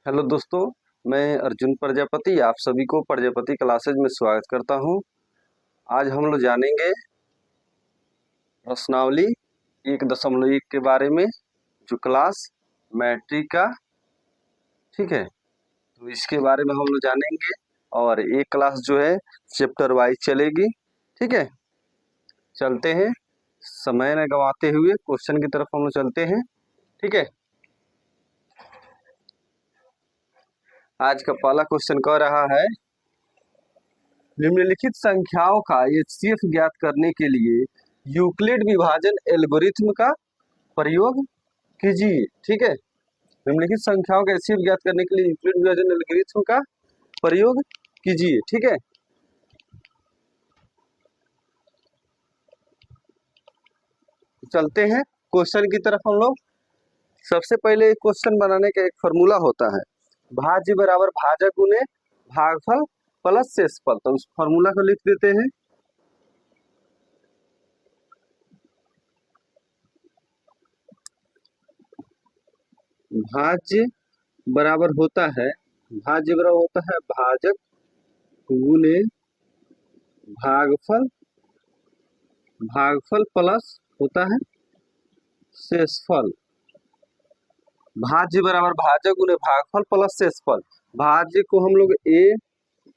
Hello दोस्तों, मैं अर्जुन प्रजापति आप सभी को प्रजापति क्लासेज में स्वागत करता हूं। आज हम लोग जानेंगे प्रश्नावली 1.1 के बारे में, जो क्लास मैट्रिक का, ठीक है। तो इसके बारे में हम लोग जानेंगे और एक क्लास जो है चैप्टर वाइज चलेगी, ठीक है। चलते हैं, समय न गंवाते हुए क्वेश्चन की तरफ हम लोग चलते हैं, ठीक है। आज का पहला क्वेश्चन कह रहा है, निम्नलिखित संख्याओं का एचसीएफ ज्ञात करने के लिए यूक्लिड विभाजन एल्गोरिथ्म का प्रयोग कीजिए, ठीक है। निम्नलिखित संख्याओं का एचसीएफ ज्ञात करने के लिए यूक्लिड विभाजन एल्गोरिथ्म का प्रयोग कीजिए, ठीक है। चलते हैं क्वेश्चन की तरफ हम लोग। सबसे पहले क्वेश्चन बनाने का एक फॉर्मूला होता है, भाज्य बराबर भाजक गुने भागफल प्लस शेषफल। तो उस फॉर्मूला को लिख देते हैं। भाज्य बराबर होता है भाजक गुने भागफल प्लस होता है शेषफल। भाज्य बराबर भाजक गुने भागफल प्लस शेषफल। भाज्य को हम लोग a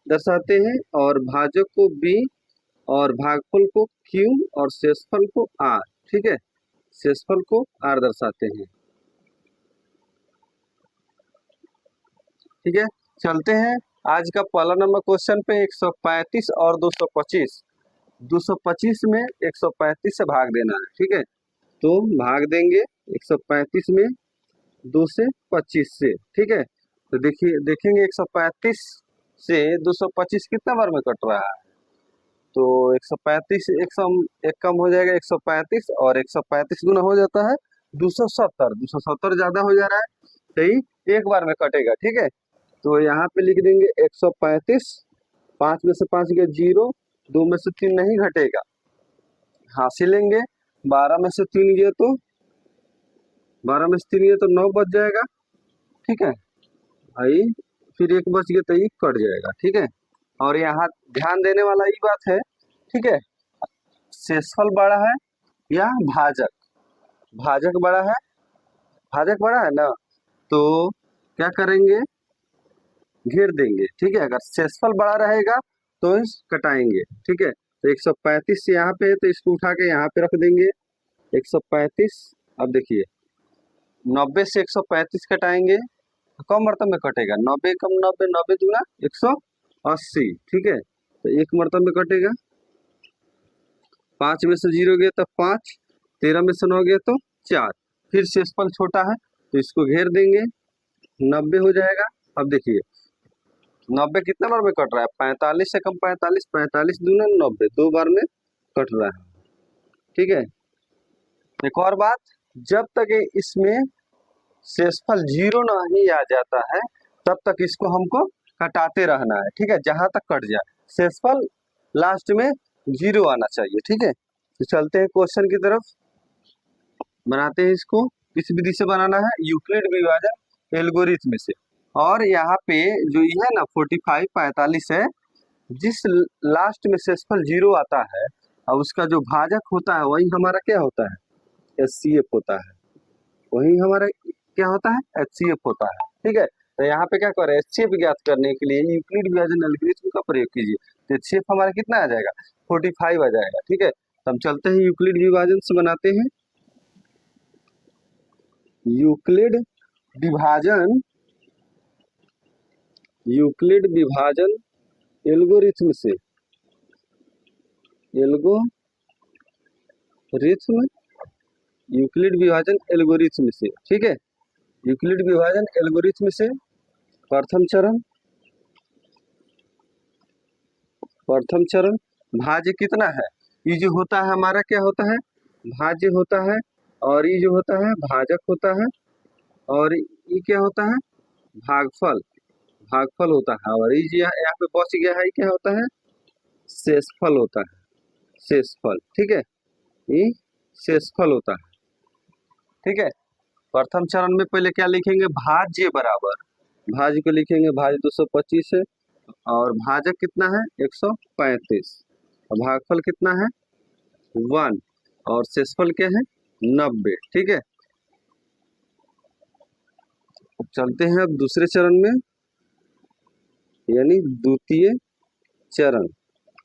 दर्शाते हैं और भाजक को b और भागफल को q और शेषफल को r, ठीक है। शेषफल को r दर्शाते हैं, ठीक है। चलते हैं आज का पहला नंबर क्वेश्चन पे। 135 और 225। 225 में 135 से भाग देना है, ठीक है। तो भाग देंगे 135 में 2 से 25 से, ठीक है। तो देखेंगे 135 से 225 कितना बार में कट रहा है। तो 135 एक कम हो जाएगा 135 और 135 गुना हो जाता है 270। 270 ज्यादा हो जा रहा है, सही, एक बार में कटेगा, ठीक है। तो यहाँ पे लिख देंगे 135। 5 में से 5 गया 0, 2 में से 3 नहीं घटेगा, हासिलेंगे। 12 में से 3 गया तो 9 बच जाएगा, ठीक है भाई। फिर एक बच गया तो एक कट जाएगा, ठीक है। और यहाँ ध्यान देने वाला ये बात है, ठीक है, शेषफल बड़ा है या भाजक। भाजक बड़ा है ना, तो क्या करेंगे, घेर देंगे, ठीक है। अगर शेषफल बड़ा रहेगा तो कटाएंगे, ठीक है। तो 135 यहाँ पे है तो इसको उठा के यहाँ पे रख देंगे 135। अब देखिए 90 से 135 कटाएंगे तो कम मरतब में कटेगा, 90 कम 90, 90 दूना 180, ठीक है। तो एक मरतब में कटेगा। 5 में से 0 गया तो 5, 13 में से 9 गया तो 4। फिर शेषफल छोटा है तो इसको घेर देंगे, 90 हो जाएगा। अब देखिए 90 कितना बार में कट रहा है, 45 से कम 45, 45 दूना 90, 2 बार में कट रहा है, ठीक है। एक और बात, जब तक इसमें शेषफल 0 नहीं आ जाता है तब तक इसको हमको कटाते रहना है, ठीक है, जहां तक कट जाए। शेषफल लास्ट में 0 आना चाहिए, ठीक है। तो चलते हैं क्वेश्चन की तरफ, बनाते हैं इसको। किस विधि से बनाना है, यूक्लिड विभाजन एल्गोरिथ्म से। और यहाँ पे जो ये है ना 45 45 है, जिस लास्ट में शेषफल 0 आता है और उसका जो भाजक होता है वही हमारा क्या होता है, एचसीएफ होता है। वही हमारा क्या होता है, एचसीएफ होता है, ठीक है। तो यहाँ पे क्या कर रहे हैं, एचसीएफ ज्ञात करने के लिए यूक्लिड विभाजन एल्गोरिथ्म का प्रयोग कीजिए। तो एचसीएफ हमारा कितना आ जाएगा, 45 आ जाएगा, ठीक है। तो हम चलते हैं यूक्लिड विभाजन से बनाते हैं। यूक्लिड विभाजन एल्गोरिथ्म से, यूक्लिड विभाजन एल्गोरिथ्म से, ठीक है। यूक्लिड विभाजन एल्गोरिथ्म से प्रथम चरण भाज्य कितना है, ये जो होता है हमारा क्या होता है, भाज्य होता है। और ये जो होता है भाजक होता है। और ये क्या होता है, भागफल होता है। और ये जो यहाँ पे बच गया है ये क्या होता है, शेषफल होता है, शेषफल, ठीक है। ये शेषफल होता है, ठीक है। प्रथम चरण में पहले क्या लिखेंगे, भाज्य बराबर भाज्य को लिखेंगे, भाज्य 225 है और भाजक कितना है 135 और भागफल कितना है 1 और शेषफल क्या है 90। ठीक है, अब चलते हैं अब दूसरे चरण में, यानी द्वितीय चरण।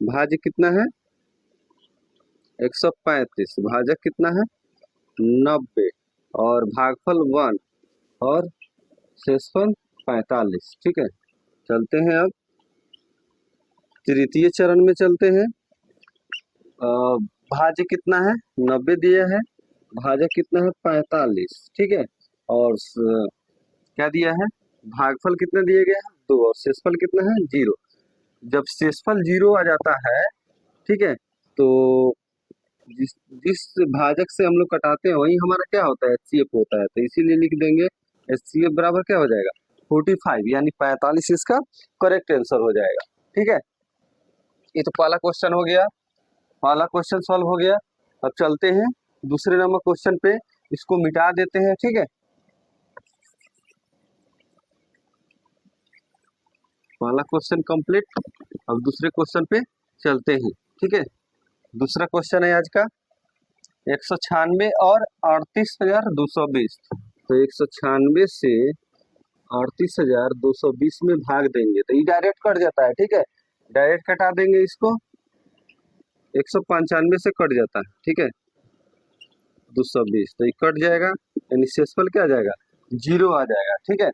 भाज्य कितना है 135, भाजक कितना है 90 और भागफल 1 और शेषफल 45। ठीक है, चलते हैं अब तृतीय चरण में चलते हैं। भाज्य कितना है 90 दिया है, भाजक कितना है 45। ठीक है, और क्या दिया है भागफल कितना दिया गया है 2 और शेषफल कितना है 0। जब शेषफल 0 आ जाता है, ठीक है, तो जिस जिस भाजक से हम लोग कटाते हैं वही हमारा क्या होता है HCF होता है, तो इसीलिए लिख देंगे HCF बराबर क्या हो जाएगा 45, यानी 45 इसका करेक्ट आंसर हो जाएगा। ठीक है, ये तो पहला क्वेश्चन हो गया, पहला क्वेश्चन सॉल्व हो गया। अब चलते हैं दूसरे नंबर क्वेश्चन पे, इसको मिटा देते हैं। ठीक है, पहला क्वेश्चन कंप्लीट, अब दूसरे क्वेश्चन पे चलते हैं। ठीक है, दूसरा क्वेश्चन है आज का 196 और 38,220। तो 196 से 38,220 में भाग देंगे तो ये डायरेक्ट कट जाता है। ठीक है, डायरेक्ट कटा देंगे इसको, 195 से कट जाता है। ठीक है, 220 तो ये कट जाएगा, यानी शेषफल क्या आ जाएगा 0 आ जाएगा। ठीक है,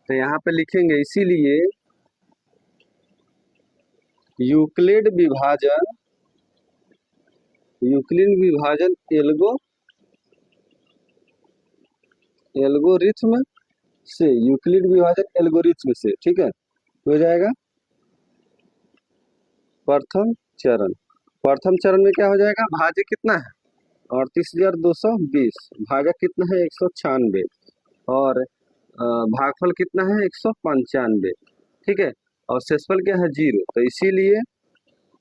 तो यहाँ पे लिखेंगे इसीलिए यूक्लिड विभाजन, यूक्लिड विभाजन एल्गोरिथ्म से, यूक्लिड विभाजन एल्गोरिथ्म से। ठीक है, हो जाएगा प्रथम चरण। प्रथम चरण में क्या हो जाएगा, भाज्य कितना है 38,220, भाजक कितना है 196 और भागफल कितना है 195। ठीक है, और शेषफल क्या है 0, तो इसीलिए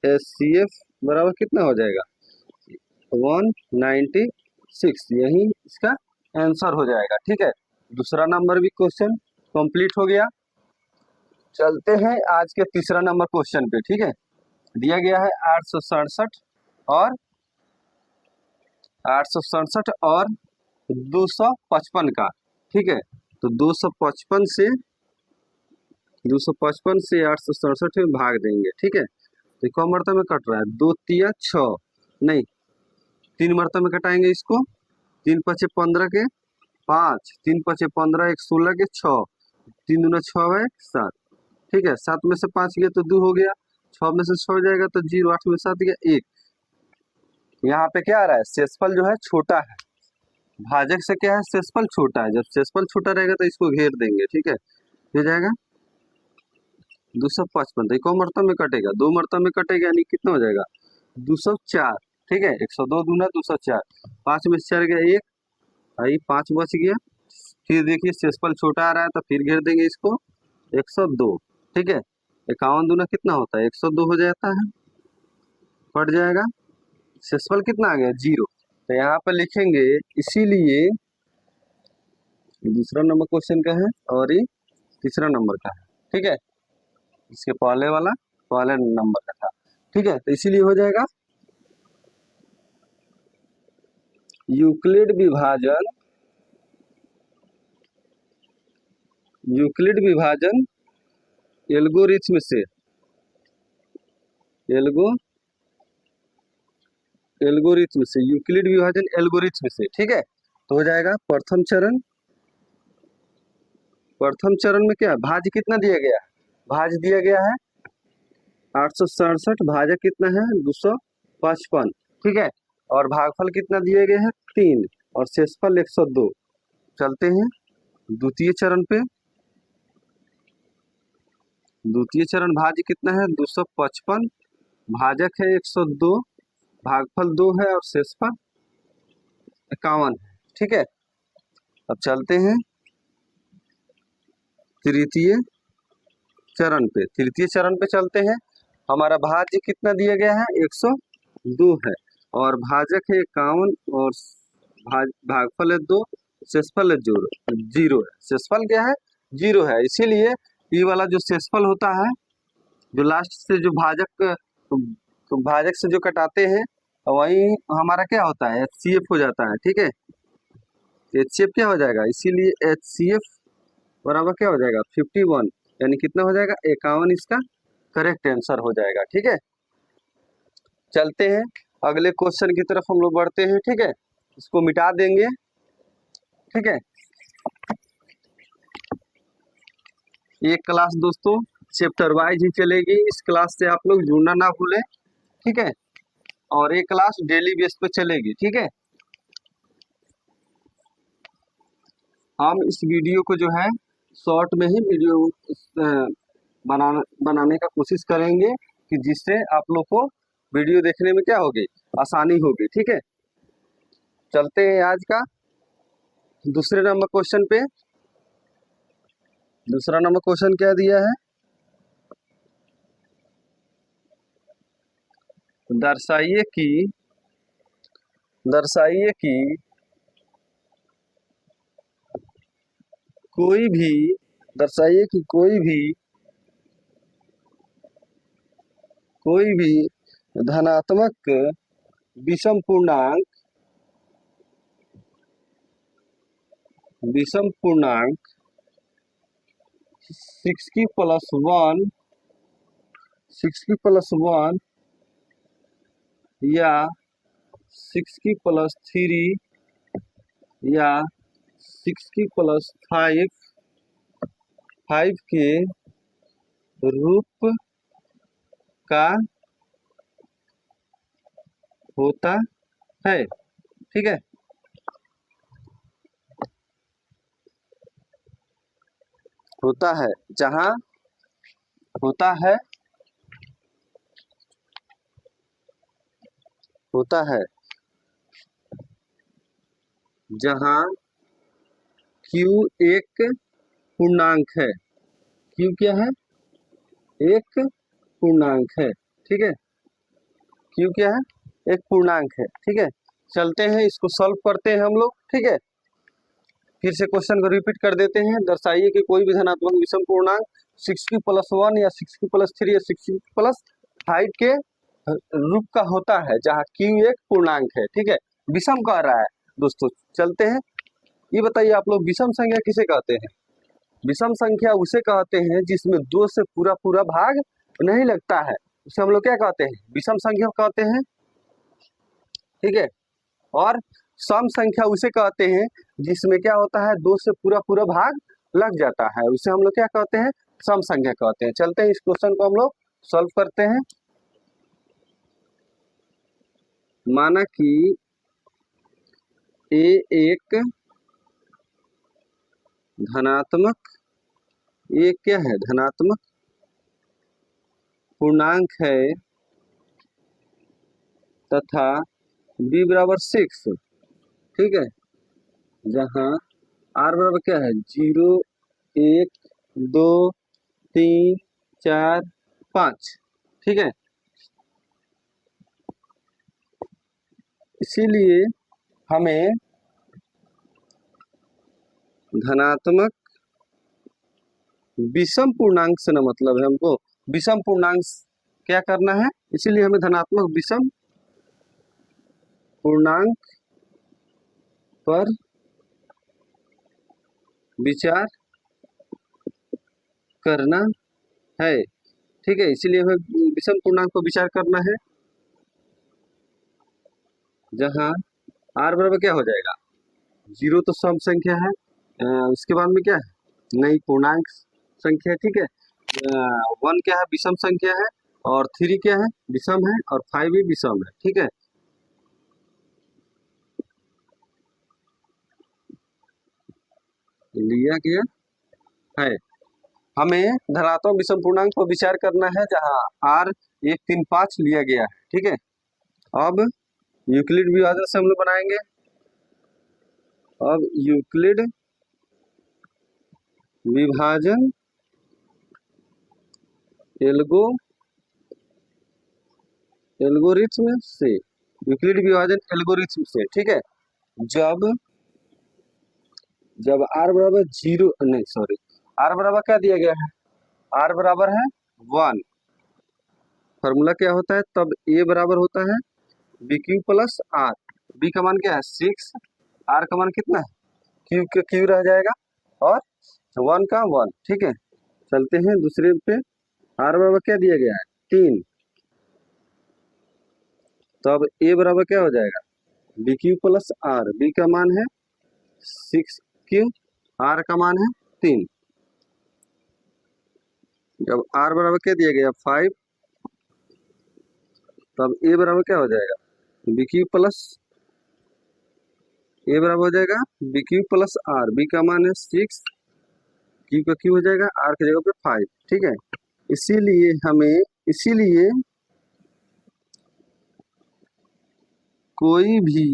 HCF बराबर कितना हो जाएगा 196, यही इसका आंसर हो जाएगा। ठीक है, दूसरा नंबर भी क्वेश्चन कंप्लीट हो गया। चलते हैं आज के तीसरा नंबर क्वेश्चन पे। ठीक है, दिया गया है 867 और 255 का। ठीक है, तो 255 से 867 में भाग देंगे। ठीक है, तो कौ मरतबे में कट रहा है 2 तिया 6, नहीं 3 मरतबे में कटाएंगे इसको, 3 पचे 15 के 5, 3 पचे 15, 1 16 के 6, 3 दूना 6 है 7। ठीक है, 7 में से 5 गया तो 2 हो गया, 6 में से 6 जाएगा तो 0, 8 में 7 गया 1। यहाँ पे क्या आ रहा है शेषफल जो है छोटा है, भाजक से क्या है शेषफल छोटा है, जब शेषफल छोटा रहेगा तो इसको घेर देंगे। ठीक है, हो जाएगा 255, तो एक और मरतब में कटेगा, 2 मरतब में कटेगा, यानी कितना हो जाएगा 204। ठीक है, 102 दूना 204, 5 में से 4 गया 1, आई 5 बच गया। फिर देखिए शेषफल छोटा आ रहा है तो फिर घेर देंगे इसको 102। ठीक है, 51 दूना कितना होता है 102 हो जाता है, कट जाएगा, शेषफल कितना आ गया 0। तो यहाँ पर लिखेंगे इसीलिए दूसरा नंबर क्वेश्चन का है और ये तीसरा नंबर का है। ठीक है, इसके पहले वाला पहले नंबर का था। ठीक है, तो इसीलिए हो जाएगा यूक्लिड विभाजन, यूक्लिड विभाजन एल्गोरिथ्म से, एल्गोरिथ्म से, यूक्लिड विभाजन एल्गोरिथ्म से। ठीक है, तो हो जाएगा प्रथम चरण। प्रथम चरण में क्या भाज्य कितना दिया गया है, भाज्य दिया गया है 867, भाजक कितना है 255। ठीक है, और भागफल कितना दिए गए हैं 3 और शेषफल 102। चलते हैं द्वितीय चरण पे। द्वितीय चरण भाज्य कितना है 255, भाजक है 102, भागफल 2 है और शेषफल 51 है। ठीक है, अब चलते हैं तृतीय चरण पे। तृतीय चरण पे चलते हैं, हमारा भाज्य कितना दिया गया है 102 है और भाजक है 51 और भागफल है 2, शेषफल है 0 है। शेषफल क्या है जीरो है, इसीलिए ये वाला जो शेषफल होता है, जो लास्ट से जो भाजक, तो भाजक से जो कटाते हैं वही हमारा क्या होता है, HCF हो जाता है। ठीक है, HCF क्या हो जाएगा, इसीलिए HCF बराबर क्या हो जाएगा 51, यानी कितना हो जाएगा 51, इसका करेक्ट आंसर हो जाएगा। ठीक है, चलते हैं अगले क्वेश्चन की तरफ हम लोग बढ़ते हैं। ठीक है, इसको मिटा देंगे। ठीक है, ये क्लास दोस्तों चैप्टर वाइज ही चलेगी, इस क्लास से आप लोग जुड़ना ना भूलें। ठीक है, और ये क्लास डेली बेस पे चलेगी। ठीक है, हम इस वीडियो को जो है शॉर्ट में ही वीडियो बनाने का कोशिश करेंगे कि जिससे आप लोग को वीडियो देखने में क्या होगी, आसानी होगी। ठीक है, चलते हैं आज का दूसरे नंबर क्वेश्चन पे। दूसरा नंबर क्वेश्चन क्या दिया है, दर्शाइए कि कोई भी दर्शाइए कि कोई भी धनात्मक विषम पूर्णांक 6 की +1 या 6 की +3 या 6 की +5 के रूप का होता है। ठीक है, होता है जहां होता है जहां Q एक पूर्णांक है। Q क्या है, एक पूर्णांक है। ठीक है, Q क्या है, एक पूर्णांक है। ठीक है, चलते हैं इसको सॉल्व करते हैं हम लोग। ठीक है, फिर से क्वेश्चन को रिपीट कर देते हैं। दर्शाइए कि कोई भी धनात्मक विषम पूर्णांक 6 की +1 या 6 की +3 या 6 की +5 के रूप का होता है जहाँ Q एक पूर्णांक है। ठीक है, विषम कह रहा है दोस्तों। चलते हैं, ये बताइए आप लोग विषम संख्या किसे कहते हैं। विषम संख्या उसे कहते हैं जिसमें 2 से पूरा पूरा भाग नहीं लगता है, उसे हम लोग क्या कहते हैं, विषम संख्या कहते हैं। ठीक है, और सम संख्या उसे कहते हैं जिसमें क्या होता है 2 से पूरा पूरा भाग लग जाता है, उसे हम लोग क्या कहते हैं, सम संख्या कहते हैं। चलते हैं इस क्वेश्चन को हम लोग सॉल्व करते हैं। माना कि ए एक धनात्मक, ये क्या है, धनात्मक पूर्णांक है तथा b बराबर 6। ठीक है, जहां r बराबर क्या है 0 1 2 3 4 5। ठीक है, इसीलिए हमें धनात्मक विषम पूर्णांक से न मतलब है, हमको विषम पूर्णांक क्या करना है, इसीलिए हमें धनात्मक विषम पूर्णांक पर विचार करना है। ठीक है, इसीलिए हमें विषम पूर्णांक पर विचार करना है जहां r बराबर क्या हो जाएगा 0 तो सम संख्या है, उसके बाद में क्या है नई पूर्णांक संख्या। ठीक है, 1 क्या है विषम संख्या है, और 3 क्या है विषम है, और 5 भी विषम है। ठीक है, लिया गया है, हमें धनात्मक विषम पूर्णांक पर विचार करना है जहां r 1 3 5 लिया गया है। ठीक है, अब यूक्लिड विभाजन से हम लोग बनाएंगे। अब यूक्लिड विभाजन एल्गोरिथ्म से, यूक्लिड विभाजन एल्गोरिथ्म से। ठीक है, जब r बराबर 0 नहीं सॉरी आर बराबर क्या दिया गया है, आर बराबर है 1। फॉर्मूला क्या होता है, तब ए बराबर होता है B Q plus R. B का मान क्या है 6, आर का मान कितना है, क्यू का क्यू रह जाएगा और 1 का 1। ठीक है, चलते हैं दूसरे पे। आर बराबर क्या दिया गया है 3, तो अब ए बराबर क्या हो जाएगा B Q plus R. B का मान है 6 क्यू, आर का मान है 3। जब आर बराबर क्या दिया गया 5, तब ए बराबर क्या हो जाएगा बी क्यू प्लस, ए बराबर हो जाएगा B Q plus R. B का मान है 6, क्यू का क्यू हो जाएगा, आर की जगह पे 5। ठीक है, इसीलिए हमें, इसीलिए कोई भी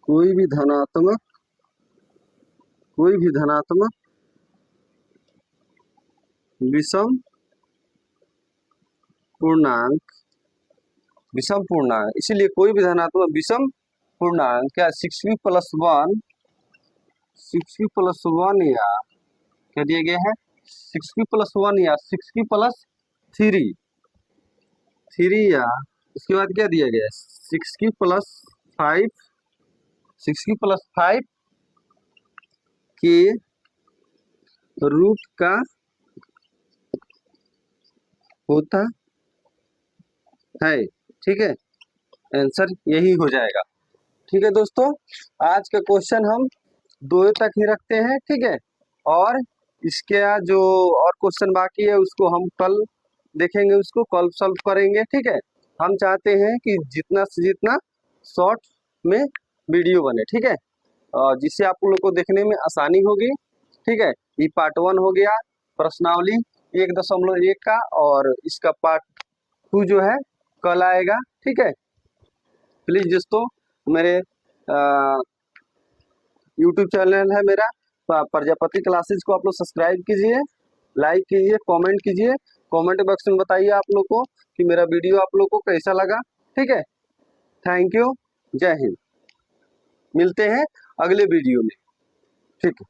कोई भी धनात्मक कोई भी धनात्मक विषम पूर्णांक, विषम पूर्णांक, इसीलिए कोई भी धनात्मक विषम पूर्णांक क्या 6 प्लस 1, 6 प्लस 1 या क्या दिया गया है 6 प्लस 1 या 6 प्लस 3, 3 या इसके बाद क्या दिया गया है 6 प्लस 5, 6 प्लस 5 के रूट का होता है। ठीक है, आंसर यही हो जाएगा। ठीक है दोस्तों, आज का क्वेश्चन हम 2 तक ही रखते हैं। ठीक है, और इसके जो और क्वेश्चन बाकी है उसको हम कल देखेंगे, उसको कल सॉल्व करेंगे। ठीक है, हम चाहते हैं कि जितना से जितना शॉर्ट में वीडियो बने। ठीक है, जिससे आप लोग को देखने में आसानी होगी। ठीक है, ये पार्ट 1 हो गया प्रश्नावली 1.1 का, और इसका पार्ट 2 जो है कल आएगा। ठीक है, प्लीज दोस्तों मेरे यूट्यूब चैनल है मेरा प्रजापति क्लासेज को आप लोग सब्सक्राइब कीजिए, लाइक कीजिए, कमेंट कीजिए। कमेंट बॉक्स में बताइए आप लोग को कि मेरा वीडियो आप लोग को कैसा लगा। ठीक है, थैंक यू, जय हिंद, मिलते हैं अगले वीडियो में। ठीक है।